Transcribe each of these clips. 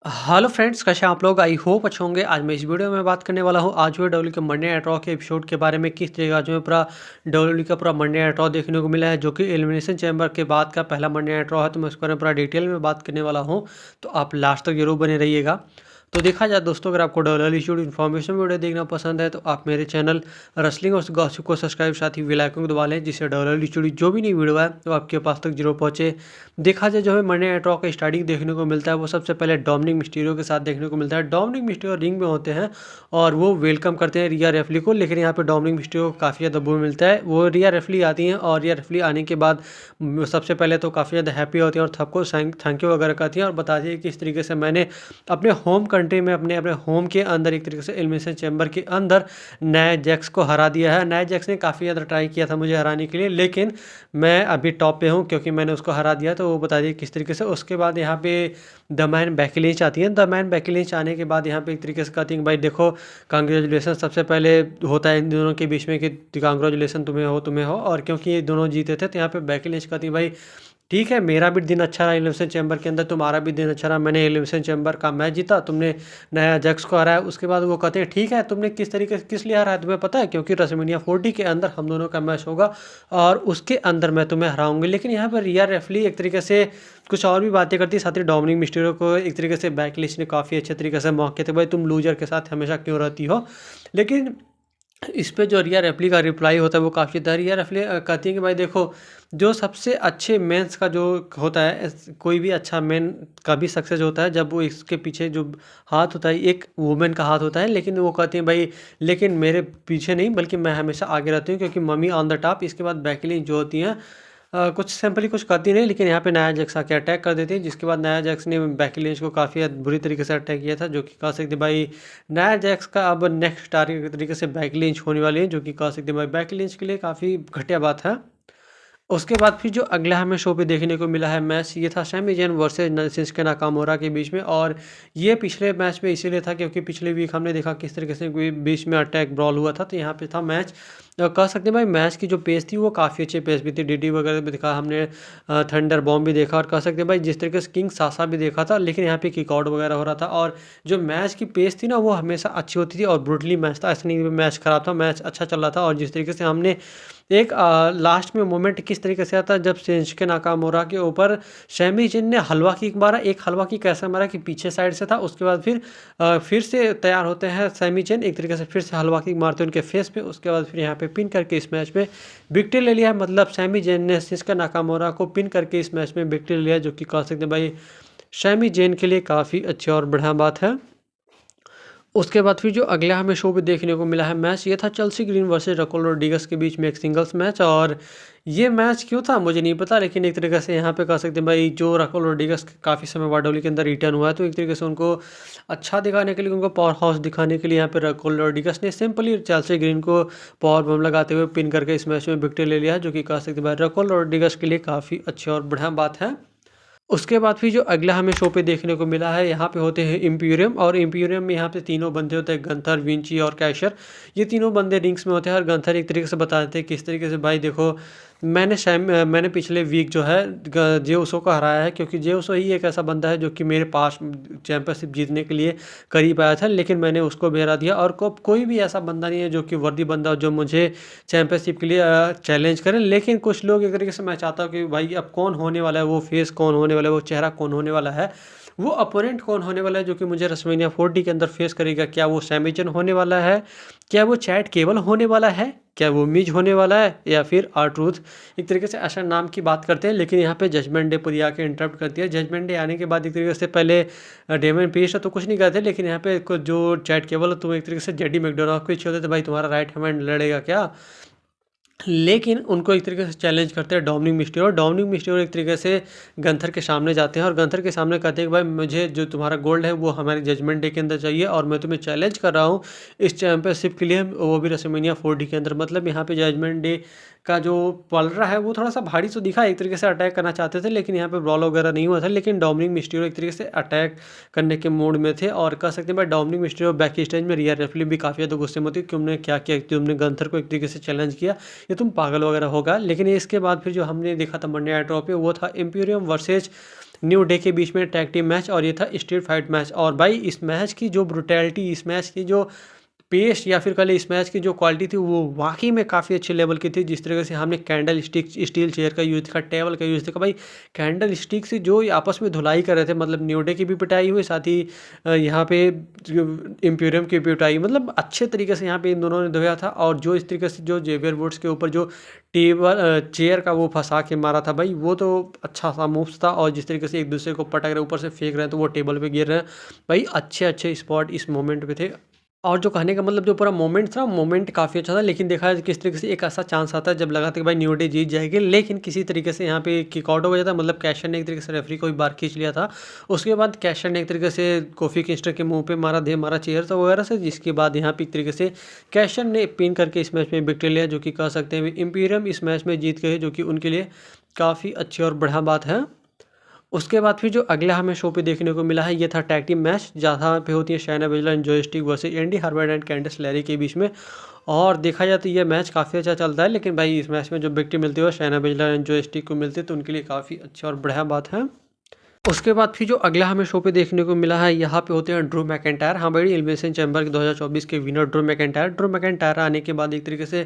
Hello friends, कैसे हैं आप लोग। आई होप अच्छे होंगे। आज मैं इस वीडियो में बात करने वाला हूँ आज हुए डब्ल्यू के मंडे नाइट रॉ के एपिसोड के बारे में। किस तरीके आज में पूरा डब्ल्यू का पूरा मंडे नाइट रॉ देखने को मिला है, जो कि एलिमिनेशन चैम्बर के बाद का पहला मंडे नाइट रॉ है। तो मैं उसके बारे में पूरा डिटेल में बात करने वाला हूँ, तो आप लास्ट तक जरूर बने रहिएगा। तो देखा जाए दोस्तों, अगर आपको डब्ल्यू इशूड इन्फॉर्मेशन वीडियो देखना पसंद है तो आप मेरे चैनल रसलिंग और गॉसिप को सब्सक्राइब, साथ ही बेल आइकन को दबा लें, जिससे डब्ल्यू इशूड जो भी नई वीडियो है तो आपके पास तक जरूर पहुंचे। देखा जाए जो है मंडे नाइट रॉ का स्टार्टिंग देखने को मिलता है, वो सबसे पहले डोमिनिक मिस्टीरियो के साथ देखने को मिलता है। डोमिनिक मिस्टीरियो रिंग में होते हैं और वो वेलकम करते हैं रिया रेफली को, लेकिन यहाँ पे डोमिनिक मिस्टीरियो को काफ़ी ज़्यादा बुरा मिलता है। वो रिया रेफली आती हैं और रिया रेफली आने के बाद सबसे पहले तो काफ़ी ज़्यादा हैप्पी होती हैं और सबको थैंक यू वगैरह कहती हैं और बताती है कि इस तरीके से मैंने अपने होम कंट्री में अपने अपने होम के अंदर एक तरीके से एलिमिनेशन चैम्बर के अंदर नया जैक्स को हरा दिया है। नया जैक्स ने काफ़ी ज़्यादा ट्राई किया था मुझे हराने के लिए, लेकिन मैं अभी टॉप पे हूँ क्योंकि मैंने उसको हरा दिया। तो वो बता दिए किस तरीके से। उसके बाद यहाँ पे द मैन बेकी लिंच आती है। द मैन बेकी लिंच आने के बाद यहाँ पे एक तरीके से कहती हैं भाई देखो, कांग्रेचुलेसन सबसे पहले होता है इन दोनों के बीच में कि कांग्रेचुलेसन तुम्हें हो। और क्योंकि ये दोनों जीते थे तो यहाँ पे बेकी लिंच कहती है भाई ठीक है, मेरा भी दिन अच्छा रहा एलिमिनेशन चैम्बर के अंदर, तुम्हारा भी दिन अच्छा रहा, मैंने एलिमिनेशन चैम्बर का मैच जीता, तुमने नया जग्स को हराया। उसके बाद वो कहते हैं ठीक है, तुमने किस तरीके से किस लिए हराया तुम्हें पता है, क्योंकि रेसलमेनिया 40 के अंदर हम दोनों का मैच होगा और उसके अंदर मैं तुम्हें हराऊंगी। लेकिन यहाँ पर रिया रेफली एक तरीके से कुछ और भी बातें करती है। साथ ही डोमिनिक मिस्टीरियो को एक तरीके से बैकलिस्ट ने काफ़ी अच्छे तरीके से मौके थे, भाई तुम लूजर के साथ हमेशा क्यों रहती हो। लेकिन इस पे जो रिया रेफली का रिप्लाई होता है वो काफ़ी था। रिया रेफली कहती है कि भाई देखो, जो सबसे अच्छे मेंस का जो होता है, कोई भी अच्छा मेन का भी सक्सेस होता है जब वो इसके पीछे जो हाथ होता है एक वुमेन का हाथ होता है। लेकिन वो कहती हैं भाई लेकिन मेरे पीछे नहीं, बल्कि मैं हमेशा आगे रहती हूँ क्योंकि मम्मी ऑन द टॉप। इसके बाद बैकी लिंच जो होती हैं कुछ सिंपली कुछ करती नहीं, लेकिन यहाँ पे नाया जैक्स आके अटैक कर देती है, जिसके बाद नाया जैक्स ने बैकी लिंच को काफ़ी बुरी तरीके से अटैक किया था, जो कि कह सकते भाई नाया जैक्स का अब नेक्स्ट टारगेट के तरीके से बैकी लिंच होने वाली है, जो कि कह सकते भाई बैकी लिंच के लिए काफ़ी घटिया बात है। उसके बाद फिर जो अगला हमें शो पे देखने को मिला है मैच, ये था Sami Zayn versus Shinsuke Nakamura के बीच में। और ये पिछले मैच में इसीलिए था क्योंकि पिछले वीक हमने देखा किस तरीके से बीच में अटैक ब्रॉल हुआ था, तो यहाँ पे था मैच। कह सकते हैं भाई मैच की जो पेस थी वो काफ़ी अच्छी पेस भी थी। डीडी वगैरह भी दिखा हमने, थंडर बॉम्ब भी देखा, और कह सकते हैं भाई जिस तरीके से किंग सासा भी देखा था। लेकिन यहाँ पे किक आउट वगैरह हो रहा था और जो मैच की पेस थी ना वो हमेशा अच्छी होती थी और ब्रूटली मैच था। ऐसा नहीं मैच ख़राब था, मैच अच्छा चल रहा था। और जिस तरीके से हमने एक लास्ट में मोमेंट किस तरीके से आता जब शिंसुके नाकामोरा के ऊपर सैमी ज़ेन ने हलवा किक मारा। एक हलवा किक कैसा मारा कि पीछे साइड से था, उसके बाद फिर से तैयार होते हैं सैमी ज़ेन, एक तरीके से फिर से हलवा किक मारते हैं उनके फेस पे। उसके बाद फिर यहाँ पे पिन करके इस मैच में विक्ट्री ले लिया। मतलब सैमी ज़ेन ने शिंसुके नाकामोरा को पिन करके इस मैच में विक्ट्री लिया, जो कि कह सकते हैं भाई सैमी ज़ेन के लिए काफ़ी अच्छी और बढ़िया बात है। उसके बाद फिर जो अगला हमें शो पे देखने को मिला है मैच, ये था Chelsea green versus Rakul Rodrigues के बीच में एक सिंगल्स मैच। और ये मैच क्यों था मुझे नहीं पता, लेकिन एक तरीके से यहाँ पे कह सकते हैं भाई जो राकुल रोड्रिगस काफ़ी समय बाद डब्ल्यू के अंदर रिटर्न हुआ है, तो एक तरीके से उनको अच्छा दिखाने के लिए, उनको पावर हाउस दिखाने के लिए यहाँ पे राकुल रोड्रिगस ने सिंपली चेल्सी ग्रीन को पावर बम लगाते हुए पिन करके इस मैच में विक्ट्री ले लिया है, जो कि कह सकते हैं भाई राकुल रोड्रिगस के लिए काफ़ी अच्छी और बढ़िया बात है। उसके बाद फिर जो अगला हमें शो पे देखने को मिला है, यहाँ पे होते हैं इम्पीरियम। और इम्पीरियम में यहाँ पे तीनों बंदे होते हैं, गंथर, विंची और कैशर। ये तीनों बंदे रिंग्स में होते हैं और गंथर एक तरीके से बता देते हैं किस तरीके से भाई देखो, मैंने पिछले वीक जो है जे उसो को हराया है, क्योंकि जे उसो ही एक ऐसा बंदा है जो कि मेरे पास चैंपियनशिप जीतने के लिए करीब आया था, लेकिन मैंने उसको भी हरा दिया। और कोई भी ऐसा बंदा नहीं है जो कि वर्दी बंदा जो मुझे चैंपियनशिप के लिए चैलेंज करें। लेकिन कुछ लोग एक तरीके से मैं चाहता हूँ कि भाई अब कौन होने वाला है, वो फेस कौन होने वाला है, वो चेहरा कौन होने वाला है, वो अपोनेंट कौन होने वाला है जो कि मुझे रेसलमेनिया 40 के अंदर फेस करेगा। क्या वो सैमी ज़ेन होने वाला है, क्या वो चैट केबल होने वाला है, क्या वो मिज होने वाला है, या फिर R-Truth। एक तरीके से ऐसा नाम की बात करते हैं, लेकिन यहाँ पे जजमेंट डे पूरी आके इंटरप्ट करती है। जजमेंट डे आने के बाद एक तरीके से पहले डेमन पीस तो कुछ नहीं करते, लेकिन यहाँ पे जो चैट केबल है तुम एक तरीके से जेडी मैकडोनाल्ड को छोड़ते थे, भाई तुम्हारा राइट हैंड लड़ेगा क्या। लेकिन उनको एक तरीके से चैलेंज करते हैं डोमिनिक मिस्टीरियो। डोमिनिक मिस्टीरियो एक तरीके से गंथर के सामने जाते हैं और गंथर के सामने कहते हैं कि भाई मुझे जो तुम्हारा गोल्ड है वो हमारी जजमेंट डे के अंदर चाहिए और मैं तुम्हें चैलेंज कर रहा हूँ इस चैंपियनशिप के लिए, वो भी रेसलमेनिया 40 के अंदर। मतलब यहाँ पे जजमेंट डे का जो पलड़ा है वो थोड़ा सा भारी तो दिखा, एक तरीके से अटैक करना चाहते थे, लेकिन यहाँ पे ब्रॉल वगैरह नहीं हुआ था। लेकिन डोमिनिक मिस्टीरियो एक तरीके से अटैक करने के मूड में थे और कह सकते हैं भाई डोमिनिक मिस्टीरियो बैक स्टेज में रिया रेफली भी काफ़ी ज़्यादा गुस्से में होती है कि तुमने क्या किया, तुमने गंथर को एक तरीके से चैलेंज किया, ये तुम पागल वगैरह होगा। लेकिन इसके बाद फिर जो हमने देखा था मंडे नाइट रॉ पे, वो था इम्पीरियम वर्सेज न्यू डे के बीच में टैग टीम मैच और ये था स्ट्रीट फाइट मैच। और भाई इस मैच की जो ब्रुटैलिटी, इस मैच की जो पेस या फिर कह लें इस मैच की जो क्वालिटी थी वो वाक़ई में काफ़ी अच्छे लेवल की थी। जिस तरीके से हमने कैंडल स्टिक स्टील चेयर का यूज़ किया, टेबल का यूज़ किया, भाई कैंडल स्टिक से जो ये आपस में धुलाई कर रहे थे, मतलब न्यू डे की भी पिटाई हुई, साथ ही यहाँ पे जो इम्पीरियम की पिटाई, मतलब अच्छे तरीके से यहाँ पे इन दोनों ने धोया था। और जो इस तरीके से जो जेवियर वुड्स के ऊपर जो टेबल चेयर का वो फंसा के मारा था भाई, वो तो अच्छा सा मूव्स था। और जिस तरीके से एक दूसरे को पटक रहे, ऊपर से फेंक रहे हैं तो वो टेबल पे गिर रहे हैं, भाई अच्छे अच्छे स्पॉट इस मोमेंट पे थे। और जो कहने का मतलब जो पूरा मोमेंट था, मोमेंट काफ़ी अच्छा था। लेकिन देखा जाए किस तरीके से एक ऐसा चांस आता है जब लगा था कि भाई न्यू डे जीत जाएगी, लेकिन किसी तरीके से यहाँ पे किक आउट हो गया था। मतलब कैशर ने एक तरीके से रेफरी को भी बाहर खींच लिया था। उसके बाद कैशर ने एक तरीके से कोफी किंगस्टन के मुंह पे मारा चेयर था वगैरह से, जिसके बाद यहाँ पे एक तरीके से कैशर ने पिन करके इस मैच में विक्ट्री लिया, जो कि कह सकते हैं इम्पीरियम इस मैच में जीत गए, जो कि उनके लिए काफ़ी अच्छी और बढ़िया बात है। उसके बाद फिर जो अगला हमें शो पे देखने को मिला है, ये था टैग टीम मैच, जहाँ पे होती है शायना बजला and joystick versus Andy Harvard and कैंडिस Larry के बीच में। और देखा जाए तो ये मैच काफ़ी अच्छा चलता है, लेकिन भाई इस मैच में जो विक्ट्री मिलती है वो शायना बजला एंड जॉयस्टिक को मिलती है, तो उनके लिए काफ़ी अच्छी और बढ़िया बात है। उसके बाद फिर जो अगला हमें शो पे देखने को मिला है, यहाँ पे होते हैं ड्रू मैकेंटायर। हाँ भाई, एलिमिनेशन चैम्बर के 2024 के विनर ड्रू मैकेंटायर आने के बाद एक तरीके से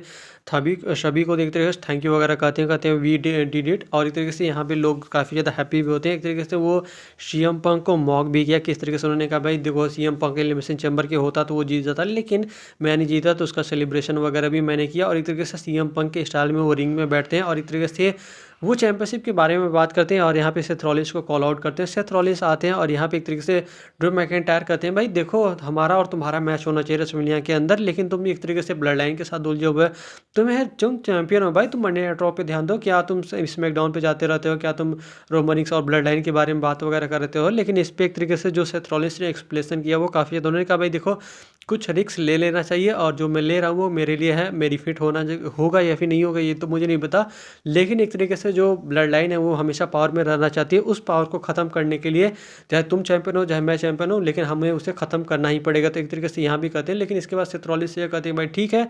सभी को एक तरीके से थैंक यू वगैरह कहते हैं वी डिड इट। और एक तरीके से यहाँ पे लोग काफ़ी ज़्यादा हैप्पी भी होते हैं। एक तरीके से वो सीएम पंक को मॉक भी किया, किस तरीके से उन्होंने कहा भाई देखो सीएम पंक एलिमिनेशन चैम्बर के होता तो वो जीत जाता, लेकिन मैं नहीं जीता, तो उसका सेलिब्रेशन वगैरह भी मैंने किया। और एक तरीके से सीएम पंक के स्टाइल में वो रिंग में बैठते हैं और एक तरीके से वो चैंपियनशिप के बारे में बात करते हैं। और यहाँ पे सेथ रॉलिंस को कॉल आउट करते हैं। सेथ रॉलिंस आते हैं और यहाँ पे एक तरीके से ड्रू मैकेंटायर कहते हैं भाई देखो हमारा और तुम्हारा मैच होना चाहिए रेसलमेनिया के अंदर, लेकिन तुम एक तरीके से ब्लड लाइन के साथ उलझे हुए तुम चैंपियन हो भाई, तुम मंडे नाइट रॉ पे ध्यान दो, क्या तुम स्मैकडाउन पे जाते रहते हो, क्या तुम रोमन रिंग्स और ब्लड लाइन के बारे में बात वगैरह करते हो। लेकिन इस पर एक तरीके से जो सेथ रॉलिंस ने एक्सप्लेनेशन किया वो काफ़ी, उन्होंने कहा भाई देखो कुछ रिस्क ले लेना चाहिए, और जो मैं ले रहा हूँ वो मेरे लिए है, मेरी फिट होगा या फिर नहीं होगा ये तो मुझे नहीं पता, लेकिन एक तरीके से जो ब्लड लाइन है वो हमेशा पावर में रहना चाहती है। उस पावर को ख़त्म करने के लिए चाहे तुम चैंपियन हो चाहे मैं चैंपियन हो, लेकिन हमें उसे ख़त्म करना ही पड़ेगा। तो एक तरीके से यहाँ भी कहते हैं। लेकिन इसके बाद सेथ रॉलिंस से ये कहते हैं भाई ठीक है,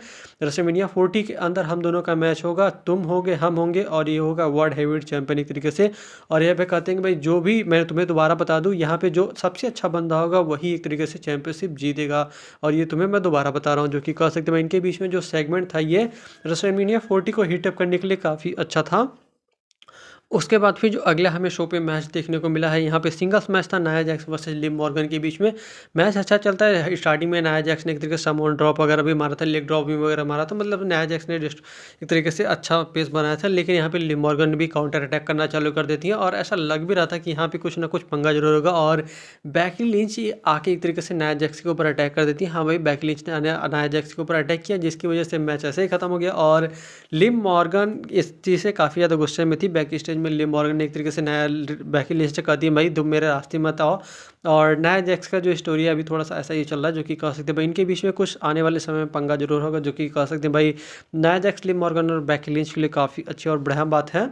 रेसलमेनिया 40 के अंदर हम दोनों का मैच होगा, तुम होगे हम होंगे, और ये होगा वर्ल्ड हेवीवेट चैंपियन एक तरीके से। और यहाँ पे कहते हैं कि भाई जो भी, मैं तुम्हें दोबारा बता दूँ, यहाँ पे जो सबसे अच्छा बंदा होगा वही एक तरीके से चैंपियनशिप जीतेगा। और ये तुम्हें मैं दोबारा बता रहा हूँ, जो कि कह सकते हैं इनके बीच में जो सेगमेंट था ये रेसलमेनिया 40 को हीटअप करने के लिए काफ़ी अच्छा था। उसके बाद फिर जो अगला हमें शो पे मैच देखने को मिला है, यहाँ पे सिंगल्स मैच था Nia Jax versus Liv Morgan के बीच में। मैच अच्छा चलता है, स्टार्टिंग में नाया जैक्स ने एक तरीके से समोन ड्रॉप वगैरह भी मारा था, लेग ड्रॉप भी वगैरह मारा था, मतलब नाया जैक्स ने एक तरीके से अच्छा पेस बनाया था। लेकिन यहाँ पे लिव मॉर्गन ने भी काउंटर अटैक करना चालू कर देती है, और ऐसा लग भी रहा था कि यहाँ पे कुछ ना कुछ पंगा जरूर होगा। और बैकी लिंच आके एक तरीके से नाया जैक्स के ऊपर अटैक कर देती है। हाँ भाई, बैकी लिंच ने नाया जैक्स के ऊपर अटैक किया, जिसकी वजह से मैच ऐसे ही खत्म हो गया। और लिव मॉर्गन इस चीज़ से काफ़ी ज़्यादा गुस्से में थी। बैक स्टेज में लिव मॉर्गन ने एक तरीके से नया बैकी लिंच से कहती है भाई तुम मेरे रास्ते मत आओ। और नया जैक्स का जो स्टोरी है अभी थोड़ा सा ऐसा ही चल रहा है, जो कि कह सकते हैं भाई इनके बीच में कुछ आने वाले समय में पंगा जरूर होगा, जो कि कह सकते हैं भाई नया जैक्स लिव मॉर्गन और बैकी लिंच के लिए काफ़ी अच्छी और बढ़िया बात है।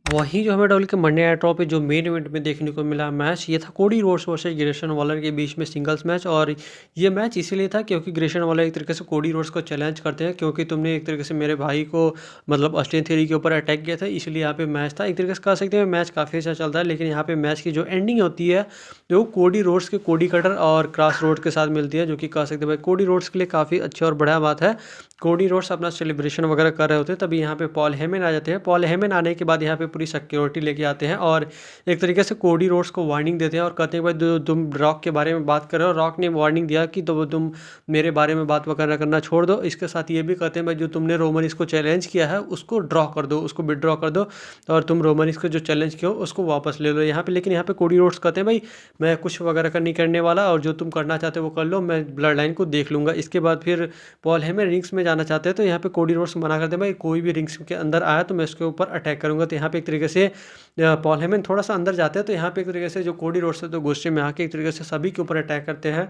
वहीं जो हमें डब्ल्यू के मंडे नाइट रॉ पे जो मेन इवेंट में देखने को मिला मैच, ये था Cody Rhodes versus Grayson Waller के बीच में सिंगल्स मैच। और ये मैच इसीलिए था क्योंकि ग्रेसन वॉलर एक तरीके से कोडी रोड्स को चैलेंज करते हैं, क्योंकि तुमने एक तरीके से मेरे भाई को मतलब ऑस्टिन थ्योरी के ऊपर अटैक किया था, इसलिए यहाँ पे मैच था। एक तरीके से कह सकते हैं मैच काफ़ी अच्छा चलता है, लेकिन यहाँ पे मैच की जो एंडिंग होती है जो कोडी रोड्स के कोडी कटर और क्रॉस रोड के साथ मिलती है, जो कि कह सकते हैं भाई कोडी रोड्स के लिए काफ़ी अच्छी और बढ़िया बात है। कोडी रोड्स अपना सेलिब्रेशन वगैरह कर रहे होते हैं, तभी यहाँ पे पॉल हेमन आ जाते हैं। पॉल हेमन आने के बाद यहाँ पे पूरी सिक्योरिटी लेके आते हैं, और एक तरीके से कोडी रोड्स को वार्निंग देते हैं और कहते हैं भाई तुम रॉक के बारे में बात कर रहे हो। रॉक ने वार्निंग दिया कि तो तुम मेरे बारे में बात वगैरह करना छोड़ दो। इसके साथ ये भी कहते हैं भाई जो तुमने रोमन इसको चैलेंज किया है उसको ड्रॉ कर दो, उसको विड्रॉ कर दो, और तुम रोमन इसको जो चैलेंज किया हो उसको वापस ले लो यहाँ पे। लेकिन यहाँ पे कोडी रोड्स कहते हैं भाई मैं कुछ वगैरह नहीं करने वाला, और जो तुम करना चाहते हो वो कर लो, मैं ब्लड लाइन को देख लूँगा। इसके बाद फिर पॉल हेमन रिंग्स में जाना चाहते हैं, तो यहाँ पे कोडी रोड्स मना करते हैं भाई कोई भी रिंग्स के अंदर आया तो मैं उसके ऊपर अटैक करूँगा। तो यहाँ पे एक तरीके से पॉल हेमन थोड़ा सा अंदर जाते हैं, तो यहाँ पे एक तरीके से जो कोडी रोड्स है तो गुस्से में आके एक तरीके से सभी के ऊपर अटैक करते हैं,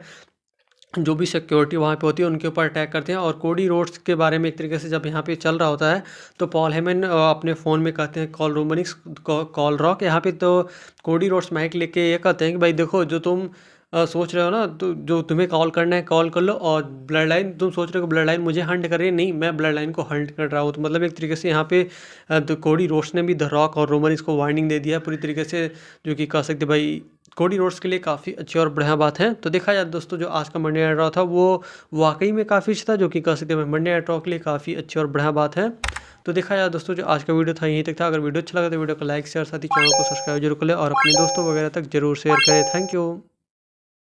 जो भी सिक्योरिटी वहाँ पे होती है उनके ऊपर अटैक करते हैं। और कोडी रोड्स के बारे में एक तरीके से जब यहाँ पे चल रहा होता है तो पॉल हेमन अपने फ़ोन में कहते हैं कॉल रोमनिक्स कॉल रॉक। यहाँ पे तो कोडी रोड्स माइक लेके ये कहते हैं कि भाई देखो जो तुम सोच रहे हो ना, तो जो तुम्हें कॉल करना है कॉल कर लो, और ब्लड लाइन तुम सोच रहे हो ब्लड लाइन मुझे हंट कर रही है, नहीं, मैं ब्लड लाइन को हंट कर रहा हूँ। तो मतलब एक तरीके से यहाँ पे तो कोडी रोड्स ने भी द रॉक और रोमन इसको वार्निंग दे दिया पूरी तरीके से, जो कि कह सकते भाई कोडी रोड्स के लिए काफ़ी अच्छी और बढ़िया बात है। तो देखा जाए दोस्तों, जो आज का मंडे नाइट रॉ था वो वाकई में काफ़ी अच्छा था, जो कि कह सकते हैं मंडे नाइट रॉ के लिए काफ़ी अच्छी और बढ़िया बात है। तो देखा जाए दोस्तों, जो आज का वीडियो था यहीं तक था। अगर वीडियो अच्छा लगा तो वीडियो को लाइक शेयर, साथ ही चैनल को सब्सक्राइब जरूर कर ले और अपने दोस्तों वगैरह तक जरूर शेयर करें। Thank you.